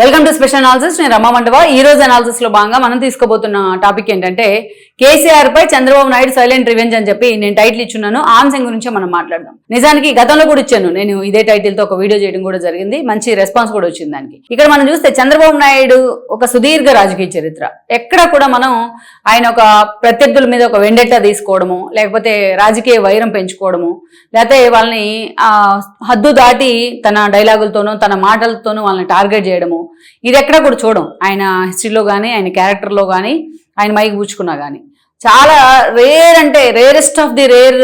Welcome to special analysis. నేను రమా మండవ. ఈ రోజు అనాలిసిస్ లో భాగంగా మనం తీసుకోబోతున్న టాపిక్ ఏంటంటే కేసీఆర్ పై చంద్రబాబు నాయుడు సైలెంట్ రివెంజ్ అని చెప్పి నేను టైటిల్ ఇచ్చున్నాను. ఆ అంశం గురించి మనం మాట్లాడదాం. నిజానికి గతంలో కూడా ఇచ్చాను నేను ఇదే టైటిల్ తో ఒక వీడియో చేయడం కూడా జరిగింది. మంచి రెస్పాన్స్ కూడా వచ్చింది దానికి. ఇక్కడ మనం చూస్తే చంద్రబాబు నాయుడు ఒక సుదీర్ఘ రాజకీయ చరిత్ర. ఎక్కడ కూడా మనం ఆయన ఒక ప్రత్యర్థుల మీద ఒక వెండెట్టా తీసుకోవడము, లేకపోతే రాజకీయ వైరం పెంచుకోవడము, లేకపోతే వాళ్ళని హద్దు దాటి తన డైలాగులతోనూ తన మాటలతోనూ వాళ్ళని టార్గెట్ చేయడము, ఇది ఎక్కడ కూడా చూడం. ఆయన హిస్టరీలో కానీ ఆయన క్యారెక్టర్లో కానీ ఆయన మైకి పూచుకున్నా కానీ చాలా రేర్, అంటే రేరెస్ట్ ఆఫ్ ది రేర్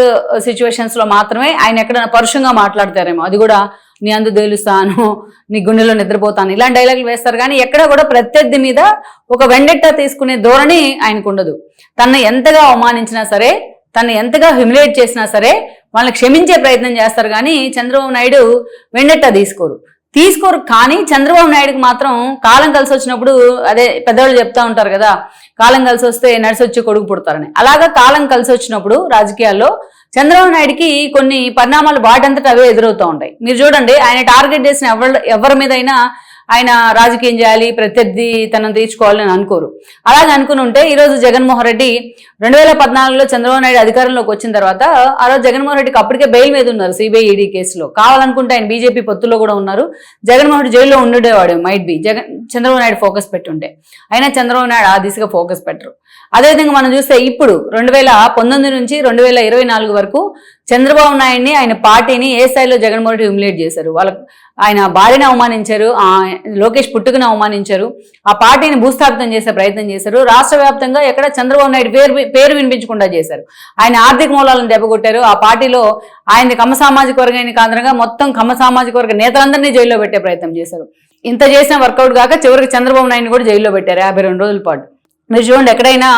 సిచ్యువేషన్స్లో మాత్రమే ఆయన ఎక్కడైనా పరుషంగా మాట్లాడతారేమో, అది కూడా నీ అందు తేలుస్తాను, నీ గుండెలో నిద్రపోతాను, ఇలాంటి డైలాగులు వేస్తారు. కానీ ఎక్కడ కూడా ప్రత్యర్థి మీద ఒక వెండెట్టా తీసుకునే ధోరణి ఆయనకు ఉండదు. తనను ఎంతగా అవమానించినా సరే, తను ఎంతగా హ్యూమిలేట్ చేసినా సరే వాళ్ళని క్షమించే ప్రయత్నం చేస్తారు. కానీ చంద్రబాబు నాయుడు వెండెట్టా తీసుకోరు. కానీ చంద్రబాబు నాయుడుకి మాత్రం కాలం కలిసి వచ్చినప్పుడు, అదే పెద్దవాళ్ళు చెప్తా ఉంటారు కదా, కాలం కలిసి వస్తే నడిచి వచ్చి కొడుకు పుడతారని. అలాగా కాలం కలిసి వచ్చినప్పుడు రాజకీయాల్లో చంద్రబాబు నాయుడికి కొన్ని పరిణామాలు వాటంతటా అవే ఎదురవుతూ ఉంటాయి. మీరు చూడండి, ఆయన టార్గెట్ చేసిన ఎవరి మీదైనా ఆయన రాజకీయం చేయాలి, ప్రత్యర్థి తనను తీర్చుకోవాలని అనుకోరు. అలాగే అనుకుని ఉంటే ఈరోజు జగన్మోహన్ రెడ్డి 2014లో చంద్రబాబు నాయుడు అధికారంలోకి వచ్చిన తర్వాత ఆ రోజు జగన్మోహన్ రెడ్డికి అప్పటికే బెయిల్ మీద ఉన్నారు సిబిఐ ఈడీ కేసులో. కావాలనుకుంటే ఆయన బీజేపీ పొత్తులో కూడా ఉన్నారు. జగన్మోహన్ రెడ్డి జైల్లో ఉండేవాడు, might be Chandrababu Naidu focus పెట్టుంటే. అయినా చంద్రబాబు నాయుడు ఆ దిశగా ఫోకస్ పెట్టరు. అదేవిధంగా మనం చూస్తే ఇప్పుడు 2019 నుంచి 2024 వరకు చంద్రబాబు నాయుడిని, ఆయన పార్టీని ఏ స్థాయిలో జగన్మోహన్ రెడ్డి హ్యూమిలేట్ చేశారు. ఆయన భార్యను అవమానించారు, లోకేష్ పుట్టుకను అవమానించారు, ఆ పార్టీని భూస్థాపితం చేసే ప్రయత్నం చేశారు. రాష్ట్ర వ్యాప్తంగా ఎక్కడ చంద్రబాబు నాయుడు పేరు వినిపించకుండా చేశారు. ఆయన ఆర్థిక మూలాలను దెబ్బకొట్టారు. ఆ పార్టీలో ఆయన కమ్మ సామాజిక వర్గానికి కారణంగా మొత్తం కమ్మ సామాజిక వర్గ నేతలందరినీ జైల్లో పెట్టే ప్రయత్నం చేశారు. ఇంత చేసిన వర్కౌట్ కాక చివరికి చంద్రబాబు నాయుడిని కూడా జైల్లో పెట్టారు 52 రోజుల పాటు. మీరు చూడండి, ఎక్కడైనా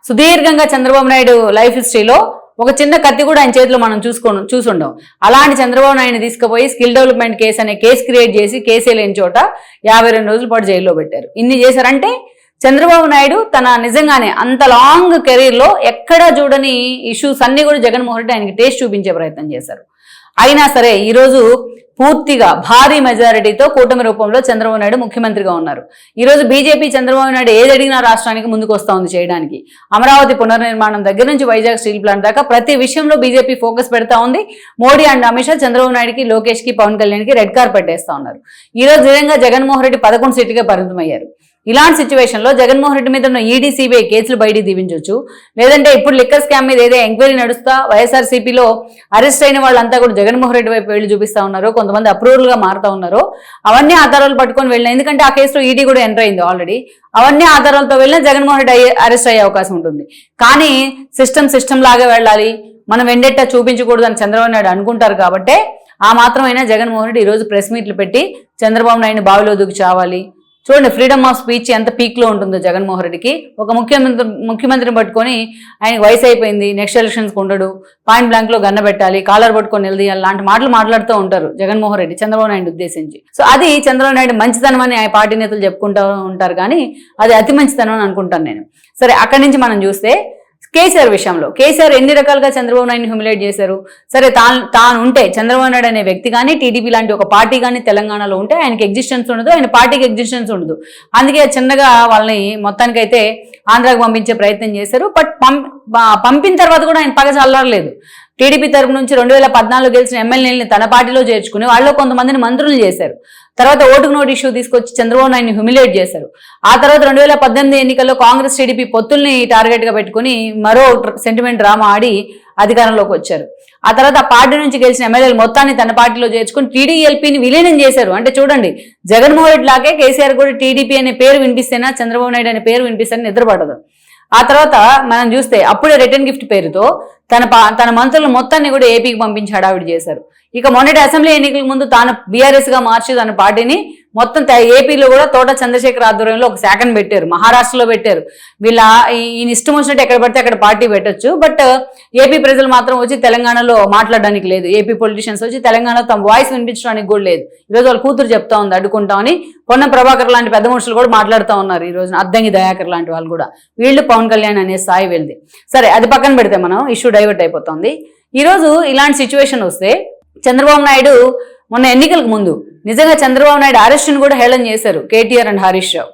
సుదీర్ఘంగా చంద్రబాబు నాయుడు లైఫ్ హిస్టరీలో ఒక చిన్న కత్తి కూడా ఆయన చేతిలో మనం చూసుండం. అలాంటి చంద్రబాబు నాయుడిని తీసుకుపోయి స్కిల్ డెవలప్మెంట్ కేసు అనే కేసు క్రియేట్ చేసి కేసే లేని చోట 52 రోజుల పాటు జైల్లో పెట్టారు. ఇన్ని చేశారంటే చంద్రబాబు నాయుడు తన నిజంగానే అంత లాంగ్ కెరీర్లో ఎక్కడా చూడని ఇష్యూస్ అన్ని కూడా జగన్మోహన్ రెడ్డి ఆయనకి టేస్ట్ చూపించే ప్రయత్నం చేశారు. అయినా సరే ఈరోజు పూర్తిగా భారీ మెజారిటీతో కూటమి రూపంలో చంద్రబాబు నాయుడు ముఖ్యమంత్రిగా ఉన్నారు. ఈరోజు బీజేపీ చంద్రబాబు నాయుడు ఏది అడిగినా రాష్ట్రానికి ముందుకు వస్తూ ఉంది చేయడానికి. అమరావతి పునర్నిర్మాణం దగ్గర నుంచి వైజాగ్ స్టీల్ ప్లాంట్ దాకా ప్రతి విషయంలో బీజేపీ ఫోకస్ పెడతా ఉంది. మోడీ అండ్ అమిత్ షా చంద్రబాబు నాయుడుకి, లోకేష్కి, పవన్ కళ్యాణ్కి రెడ్ కార్పెట్ వేస్తూ ఉన్నారు. ఈరోజు నిజంగా జగన్మోహన్ రెడ్డి 11 సీట్లుగా పరిమితమయ్యారు. ఇలాంటి సిచ్యువేషన్లో జగన్మోహన్ రెడ్డి మీద ఉన్న ఈడీ, సిబిఐ కేసులు బయటికి దీవించవచ్చు. లేదంటే ఇప్పుడు లిక్కర్ స్కామ్ మీద ఏదో ఎంక్వైరీ నడుస్తా వైఎస్ఆర్సీపీలో అరెస్ట్ అయిన వాళ్ళంతా కూడా జగన్మోహన్ రెడ్డి వైపు వెళ్ళి చూపిస్తా ఉన్నారు. కొంతమంది అప్రూవల్గా మారుతా ఉన్నారు. అవన్నీ ఆధారాలు పట్టుకొని వెళ్ళిన, ఎందుకంటే ఆ కేసులో ఈడీ కూడా ఎంటర్ అయింది ఆల్రెడీ. అవన్నీ ఆధారాలతో వెళ్ళినా జగన్మోహన్ రెడ్డి అరెస్ట్ అయ్యే అవకాశం ఉంటుంది. కానీ సిస్టమ్ లాగా వెళ్ళాలి, మనం వెండెట్టా చూపించకూడదు అని చంద్రబాబు నాయుడు అనుకుంటారు. కాబట్టే ఆ మాత్రమైనా జగన్మోహన్ రెడ్డి ఈరోజు ప్రెస్ మీట్లు పెట్టి చంద్రబాబు నాయుడిని బావిలో దూకి చావాలి. చూడండి, ఫ్రీడమ్ ఆఫ్ స్పీచ్ ఎంత పీక్లో ఉంటుందో జగన్మోహన్ రెడ్డికి. ఒక ముఖ్యమంత్రిని పట్టుకొని ఆయనకి వయసు అయిపోయింది, నెక్స్ట్ ఎలక్షన్స్కి ఉండడు, పాయింట్ బ్లాంక్లో గన్న పెట్టాలి, కాలర్ పట్టుకొని నిలదీయాలి, లాంటి మాటలు మాట్లాడుతూ ఉంటారు జగన్మోహన్ రెడ్డి చంద్రబాబు నాయుడు ఉద్దేశించి. సో అది చంద్రబాబు నాయుడు మంచితనం అని ఆ పార్టీ నేతలు చెప్పుకుంటూ ఉంటారు. కానీ అది అతి మంచితనం అని అనుకుంటాను నేను. సరే, అక్కడి నుంచి మనం చూస్తే కేసీఆర్ విషయంలో కేసీఆర్ ఎన్ని రకాలుగా చంద్రబాబు నాయుడిని హ్యూమిలేట్ చేశారు. సరే, తాను ఉంటే చంద్రబాబు నాయుడు అనే వ్యక్తి కానీ, టీడీపీ లాంటి ఒక పార్టీ కానీ తెలంగాణలో ఉంటే ఆయనకి ఎగ్జిస్టెన్స్ ఉండదు, ఆయన పార్టీకి ఎగ్జిస్టెన్స్ ఉండదు. అందుకే చిన్నగా వాళ్ళని మొత్తానికైతే ఆంధ్రాకు పంపించే ప్రయత్నం చేశారు. బట్ పంపిన తర్వాత కూడా ఆయన పగ చల్లారలేదు. టీడీపీ తరపు నుంచి 2014 గెలిచిన ఎమ్మెల్యేలని తన పార్టీలో చేర్చుకుని వాళ్ళు కొంతమందిని మంత్రులు చేశారు. తర్వాత ఓటుకు నోటు ఇష్యూ తీసుకొచ్చి చంద్రబాబు నాయుడిని హ్యూమిలేట్ చేశారు. ఆ తర్వాత 2018 ఎన్నికల్లో కాంగ్రెస్, టీడీపీ పొత్తుల్ని టార్గెట్ గా పెట్టుకుని మరో సెంటిమెంట్ డ్రామా ఆడి అధికారంలోకి వచ్చారు. ఆ తర్వాత ఆ పార్టీ నుంచి గెలిచిన ఎమ్మెల్యేలు మొత్తాన్ని తన పార్టీలో చేర్చుకుని టీడీఎల్పీని విలీనం చేశారు. అంటే చూడండి, జగన్మోహన్ రెడ్డి లాగే కేసీఆర్ కూడా టీడీపీ అనే పేరు వినిపిస్తేనా చంద్రబాబు నాయుడు అనే పేరు వినిపిస్తేనే నిద్రపడదు. ఆ తర్వాత మనం చూస్తే అప్పుడే రిటర్న్ గిఫ్ట్ పేరుతో తన మంత్రులు మొత్తాన్ని కూడా ఏపీకి పంపించి హడావిడి చేశారు. ఇక మొన్నటి అసెంబ్లీ ఎన్నికల ముందు తాను బీఆర్ఎస్ గా మార్చి తన పార్టీని మొత్తం ఏపీలో కూడా తోట చంద్రశేఖర్ ఆధ్వర్యంలో ఒక శాఖను పెట్టారు, మహారాష్ట్రలో పెట్టారు. ఈయన ఇష్టం వచ్చినట్టు ఎక్కడ పడితే అక్కడ పార్టీ పెట్టొచ్చు. బట్ ఏపీ ప్రజలు మాత్రం వచ్చి తెలంగాణలో మాట్లాడడానికి లేదు, ఏపీ పొలిటీషియన్స్ వచ్చి తెలంగాణలో తమ వాయిస్ వినిపించడానికి కూడా లేదు. ఈరోజు వాళ్ళ కూతురు చెప్తా ఉంది అడ్డుకుంటామని. పొన్నం ప్రభాకర్ లాంటి పెద్ద మనుషులు కూడా మాట్లాడుతూ ఉన్నారు. ఈ రోజు అద్దంకి దయాకర్ లాంటి వాళ్ళు కూడా, వీళ్ళు పవన్ కళ్యాణ్ అనే స్థాయి వెళ్ళి. సరే, అది పక్కన పెడితే మనం ఇష్యూ డైవర్ట్ అయిపోతుంది. ఈరోజు ఇలాంటి సిచ్యువేషన్ వస్తే చంద్రబాబు నాయుడు మొన్న ఎన్నికలకు ముందు నిజంగా చంద్రబాబు నాయుడు అరెస్ట్ని కూడా హేళన చేశారు కేటీఆర్ అండ్ హరీష్ రావు.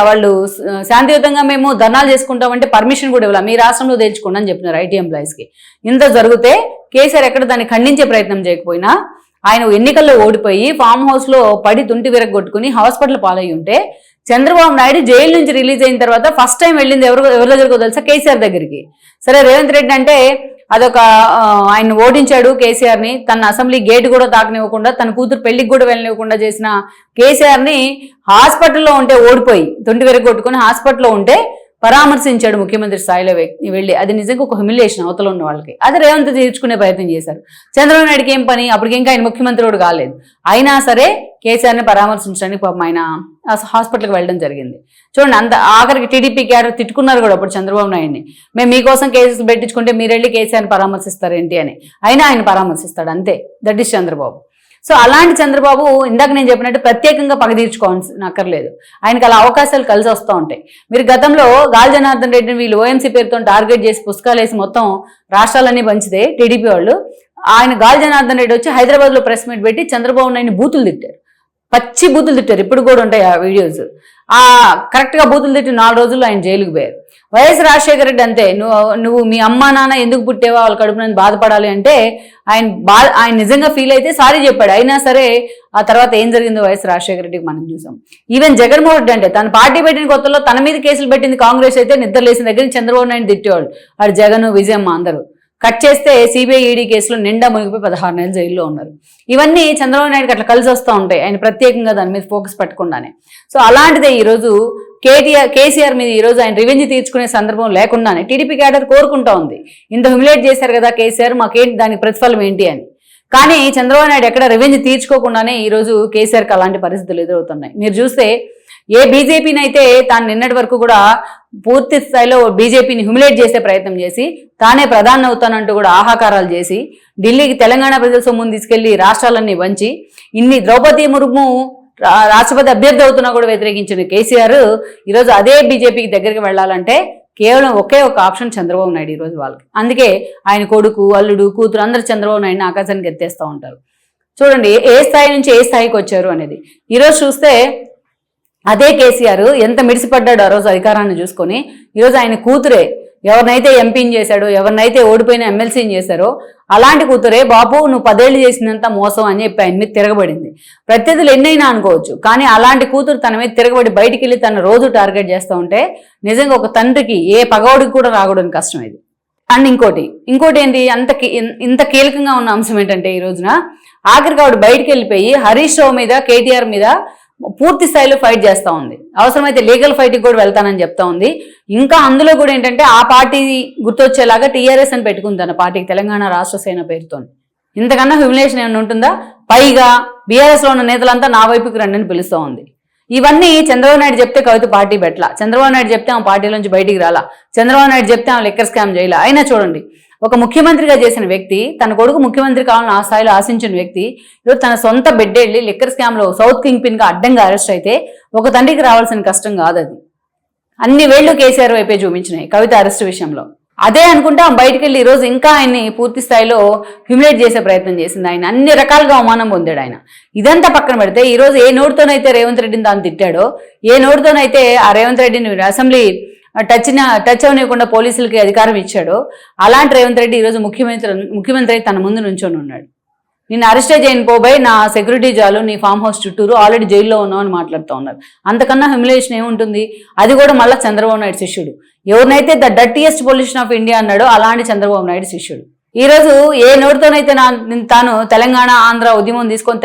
వాళ్ళు శాంతియుతంగా మేము ధర్నాలు చేసుకుంటామంటే పర్మిషన్ కూడా ఇవ్వాలి, మీ రాష్ట్రంలో తేల్చుకోండి అని చెప్పినారు ఐటీ ఎంప్లాయీస్కి. ఇంత జరిగితే కేసీఆర్ ఎక్కడ దాన్ని ఖండించే ప్రయత్నం చేయకపోయినా ఆయన ఎన్నికల్లో ఓడిపోయి ఫామ్ హౌస్లో పడి తుంటి విరగొట్టుకుని హాస్పిటల్ పాలయ్యి ఉంటే చంద్రబాబు నాయుడు జైలు నుంచి రిలీజ్ అయిన తర్వాత ఫస్ట్ టైం వెళ్ళింది ఎవరి దగ్గరకో తెలుసా? కేసీఆర్ దగ్గరికి. సరే రేవంత్ రెడ్డి అంటే అదొక ఆయన ఓడించాడు కేసీఆర్ని, తన అసెంబ్లీ గేట్ కూడా తాకనివ్వకుండా తన కూతురు పెళ్లికి కూడా వెళ్ళనివ్వకుండా చేసిన కేసీఆర్ని హాస్పిటల్లో ఉంటే ఓడిపోయి తుంటి విరగొట్టుకుని హాస్పిటల్లో ఉంటే పరామర్శించాడు ముఖ్యమంత్రి స్థాయిలో వెళ్ళి. అది నిజంగా ఒక హ్యూమిలియేషన్ అవతల ఉన్న వాళ్ళకి. అది రేవంత్ తీర్చుకునే ప్రయత్నం చేశారు. చంద్రబాబు నాయుడుకి ఏం పని, అప్పటికి ఇంకా ఆయన ముఖ్యమంత్రి కూడా కాలేదు. అయినా సరే కేసీఆర్ని పరామర్శించడానికి పాపం ఆయన హాస్పిటల్కి వెళ్ళడం జరిగింది. చూడండి, అంత ఆఖరికి టీడీపీ క్యాడర్ తిట్టుకున్నారు కూడా అప్పుడు చంద్రబాబు నాయుడిని, మేము మీకోసం కేసులు పెట్టించుకుంటే మీరు వెళ్ళి కేసీఆర్ని పరామర్శిస్తారేంటి అని. అయినా ఆయన పరామర్శిస్తాడు, అంతే. That is Chandrababu. సో అలాంటి చంద్రబాబు ఇందాక నేను చెప్పినట్టు ప్రత్యేకంగా పగ తీర్చుకోనక్కర్లేదు, ఆయనకు అలా అవకాశాలు కలిసి వస్తూ ఉంటాయి. మీరు గతంలో గాలి జనార్దన్ రెడ్డిని వీళ్ళు ఓఎంసీ పేరుతో టార్గెట్ చేసి పుస్తకాలు వేసి మొత్తం రాష్ట్రాలన్నీ పంచితే టీడీపీ వాళ్ళు, ఆయన గాలి జనార్దన్ రెడ్డి వచ్చి హైదరాబాద్లో ప్రెస్ మీట్ పెట్టి చంద్రబాబు నాయుడిని బూతులు తిట్టారు, పచ్చి బూతులు తిట్టారు. ఇప్పుడు కూడా ఉంటాయి ఆ వీడియోస్. కరెక్ట్గా బూతులు తిట్టి 4 రోజుల్లో ఆయన జైలుకు పోయారు. వైఎస్ రాజశేఖర రెడ్డి అంతే, నువ్వు మీ అమ్మా నాన్న ఎందుకు పుట్టేవా వాళ్ళ కడుపున బాధపడాలి అంటే ఆయన నిజంగా ఫీల్ అయితే సారీ చెప్పాడు. అయినా సరే ఆ తర్వాత ఏం జరిగిందో వైఎస్ రాజశేఖర రెడ్డికి మనం చూసాం. ఈవెన్ జగన్మోహన్ రెడ్డి అంటే తన పార్టీ పెట్టిన కొత్తలో తన మీద కేసులు పెట్టింది కాంగ్రెస్ అయితే నిద్రలేసిన దగ్గర చంద్రబాబు నాయుడు తిట్టేవాళ్ళు. వాడు జగన్ విజయమ్మ అందరూ కట్ చేస్తే సిబిఐ ఈడీ కేసులో నిండా మునిగిపోయి 16 నెలలు జైల్లో ఉన్నారు. ఇవన్నీ చంద్రబాబు నాయుడుకి అట్లా కలిసి వస్తూ ఉంటాయి, ఆయన ప్రత్యేకంగా దాని మీద ఫోకస్ పెట్టకుండానే. సో అలాంటిదే ఈరోజు కేసీఆర్ మీద ఈరోజు ఆయన రివెంజ్ తీర్చుకునే సందర్భం లేకుండానే టీడీపీ క్యాడర్ కోరుకుంటా ఉంది. ఇంత హ్యూమిలేట్ చేశారు కదా కేసీఆర్, మాకేంటి దానికి ప్రతిఫలం ఏంటి అని. కానీ చంద్రబాబు నాయుడు ఎక్కడ రివెంజ్ తీర్చుకోకుండానే ఈరోజు కేసీఆర్కి అలాంటి పరిస్థితులు ఎదురవుతున్నాయి. మీరు చూస్తే ఏ బీజేపీని అయితే తాను నిన్నటి వరకు కూడా పూర్తి స్థాయిలో బీజేపీని హ్యూమిలేట్ చేసే ప్రయత్నం చేసి తానే ప్రధాని అవుతానంటూ కూడా ఆహాకారాలు చేసి ఢిల్లీకి తెలంగాణ ప్రజల సొమ్మును తీసుకెళ్లి రాష్ట్రాలన్నీ వంచి ఇన్ని ద్రౌపది ముర్ము రాష్ట్రపతి అభ్యర్థి అవుతున్నా కూడా వ్యతిరేకించిన కేసీఆర్ ఈరోజు అదే బీజేపీకి దగ్గరికి వెళ్ళాలంటే కేవలం ఒకే ఒక ఆప్షన్ చంద్రబాబు నాయుడు ఈరోజు వాళ్ళకి. అందుకే ఆయన కొడుకు, అల్లుడు, కూతురు అందరూ చంద్రబాబు నాయుడిని ఆకాశానికి ఎత్తేస్తూ ఉంటారు. చూడండి ఏ స్థాయి నుంచి ఏ స్థాయికి వచ్చారు అనేది. ఈరోజు చూస్తే అదే కేసీఆర్ ఎంత మిడిసిపడ్డాడు ఆ రోజు అధికారాన్ని చూసుకొని. ఈరోజు ఆయన కూతురే ఎవరినైతే ఎంపీని చేశాడో, ఎవరినైతే ఓడిపోయిన ఎమ్మెల్సీని చేశారో అలాంటి కూతురే బాబు నువ్వు 10 ఏళ్ళు చేసినంత మోసం అని చెప్పి ఆయన మీద తిరగబడింది. ప్రత్యర్థులు ఎన్నైనా అనుకోవచ్చు, కానీ అలాంటి కూతురు తన మీద తిరగబడి బయటికి వెళ్ళి తను రోజు టార్గెట్ చేస్తూ ఉంటే నిజంగా ఒక తండ్రికి ఏ పగవాడికి కూడా రాకూడని కష్టం ఇది. అండ్ ఇంకోటి ఏంటి, ఇంత కీలకంగా ఉన్న అంశం ఏంటంటే ఈ రోజున ఆఖరికి ఆవిడ బయటికి వెళ్ళిపోయి హరీష్ రావు మీద, కేటీఆర్ మీద పూర్తి స్థాయిలో ఫైట్ చేస్తూ ఉంది. అవసరమైతే లీగల్ ఫైట్కి కూడా వెళ్తానని చెప్తా ఉంది. ఇంకా అందులో కూడా ఏంటంటే ఆ పార్టీ గుర్తొచ్చేలాగా టీఆర్ఎస్ అని పెట్టుకుంది తన పార్టీకి, తెలంగాణ రాష్ట్ర సేన పేరుతో. ఇంతకన్నా హ్యూమిలేషన్ ఏమైనా ఉంటుందా? పైగా బీఆర్ఎస్లో ఉన్న నేతలంతా నా వైపుకి రండి అని పిలుస్తూ ఉంది. ఇవన్నీ చంద్రబాబు నాయుడు చెప్తే కవిత పార్టీ పెట్టలా, చంద్రబాబు నాయుడు చెప్తే ఆమె పార్టీలోంచి బయటికి రాలా, చంద్రబాబు నాయుడు చెప్తే ఆమె లిక్కర్ స్కామ్ చేయలా. అయినా చూడండి, ఒక ముఖ్యమంత్రిగా చేసిన వ్యక్తి, తన కొడుకు ముఖ్యమంత్రి కావాలని ఆ స్థాయిలో ఆశించిన వ్యక్తి ఈరోజు తన సొంత బిడ్డెళ్ళి లిక్కర్ స్కామ్లో సౌత్ కింగ్ పిన్గా అడ్డంగా అరెస్ట్ అయితే ఒక తండ్రికి రావాల్సిన కష్టం కాదు అది. అన్ని వేళ్లు కేసీఆర్ వైపే చూపించినాయి కవిత అరెస్ట్ విషయంలో. అదే అనుకుంటే ఆమె బయటికి వెళ్ళి ఈరోజు ఇంకా ఆయన్ని పూర్తి స్థాయిలో హ్యూమిలేట్ చేసే ప్రయత్నం చేసింది. ఆయన అన్ని రకాలుగా అవమానం పొందాడు ఆయన. ఇదంతా పక్కన పెడితే ఈరోజు ఏ నోటితోనైతే రేవంత్ రెడ్డిని తాను తిట్టాడో, ఏ నోటితోనైతే ఆ రేవంత్ రెడ్డిని అసెంబ్లీ టచ్ అవనివ్వకుండా పోలీసులకి అధికారం ఇచ్చాడో అలాంటి రేవంత్ రెడ్డి ఈరోజు ముఖ్యమంత్రి తన ముందు నుంచొని ఉన్నాడు. నిన్ను అరెస్టే చేయని పోబోయి నా సెక్యూరిటీ జాలు నీ ఫామ్ హౌస్ చుట్టూరు ఆల్రెడీ జైల్లో ఉన్నావు అని మాట్లాడుతూ ఉన్నారు. అంతకన్నా హ్యూమిలేషన్ ఏముంటుంది? అది కూడా మళ్ళీ చంద్రబాబు నాయుడు శిష్యుడు. ఎవరినైతే the dirtiest politician of India అన్నాడో అలాంటి చంద్రబాబు నాయుడు శిష్యుడు. ఈరోజు ఏ నోటితోనైతే తాను తెలంగాణ ఆంధ్ర ఉద్యమం తీసుకొని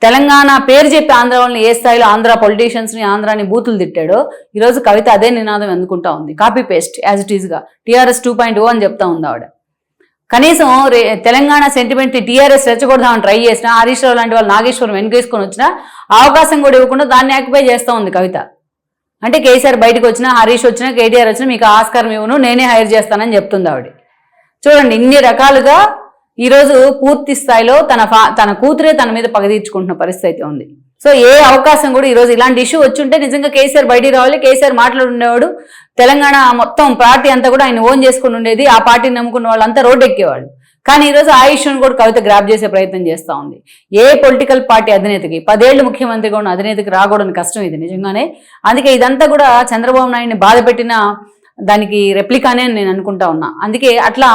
తెలంగాణ పేరు చెప్పి ఆంధ్ర వాళ్ళని ఏ స్థాయిలో ఆంధ్ర పొలిటీషియన్స్ని ఆంధ్రాని బూతులు తిట్టాడో ఈరోజు కవిత అదే నినాదం ఎందుకుంటా ఉంది. కాపీ పేస్ట్ యాజ్ ఇట్ ఈస్గా టీఆర్ఎస్ 2.0 అని చెప్తా ఉంది ఆవిడ. కనీసం తెలంగాణ సెంటిమెంట్ని టీఆర్ఎస్ రెచ్చగొడదామని ట్రై చేసినా, హరీష్ రావు లాంటి వాళ్ళు నాగేశ్వరం వెనుకేసుకొని వచ్చినా అవకాశం కూడా ఇవ్వకుండా దాన్ని ఆక్యుపై చేస్తూ ఉంది కవిత. అంటే కేసీఆర్ బయటకు వచ్చినా, హరీష్ వచ్చినా, కేటీఆర్ వచ్చినా మీకు ఆస్కారం ఇవ్వను, నేనే హైర్ చేస్తానని చెప్తుంది ఆవిడ. చూడండి, ఇన్ని రకాలుగా ఈరోజు పూర్తి స్థాయిలో తన కూతురే తన మీద పగ తీర్చుకుంటున్న పరిస్థితి ఉంది. సో ఏ అవకాశం కూడా ఈరోజు ఇలాంటి ఇష్యూ వచ్చుంటే నిజంగా కేసీఆర్ బయటికి రావాలి, కేసీఆర్ మాట్లాడుండేవాడు, తెలంగాణ మొత్తం పార్టీ అంతా కూడా ఆయన ఓన్ చేసుకుని ఉండేది, ఆ పార్టీని నమ్ముకున్న వాళ్ళంతా రోడ్డు ఎక్కేవాళ్ళు. కానీ ఈరోజు ఆ ఇష్యూని కూడా కవిత గ్రాప్ చేసే ప్రయత్నం చేస్తూ ఉంది. ఏ పొలిటికల్ పార్టీ అధినేతకి 10 ఏళ్ళు ముఖ్యమంత్రిగా ఉన్న అధినేతకి రాకూడని కష్టం ఇది నిజంగానే. అందుకే ఇదంతా కూడా చంద్రబాబు నాయుడిని బాధ పెట్టిన దానికి రెప్లికానే అని నేను అనుకుంటా ఉన్నా. అందుకే అట్లా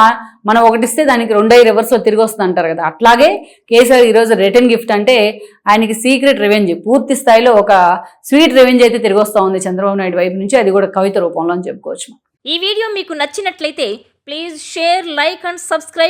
మనం ఒకటిస్తే దానికి 2 రివర్స్లో తిరిగి వస్తుంది అంటారు కదా, అట్లాగే కేసీఆర్ ఈరోజు రిటర్న్ గిఫ్ట్ అంటే ఆయనకి సీక్రెట్ రివెంజ్, పూర్తి స్థాయిలో ఒక స్వీట్ రివెంజ్ అయితే తిరిగి వస్తూ ఉంది చంద్రబాబు నాయుడు వైపు నుంచి. అది కూడా కవిత రూపంలో అని చెప్పుకోవచ్చు. ఈ వీడియో మీకు నచ్చినట్లయితే please share, like and subscribe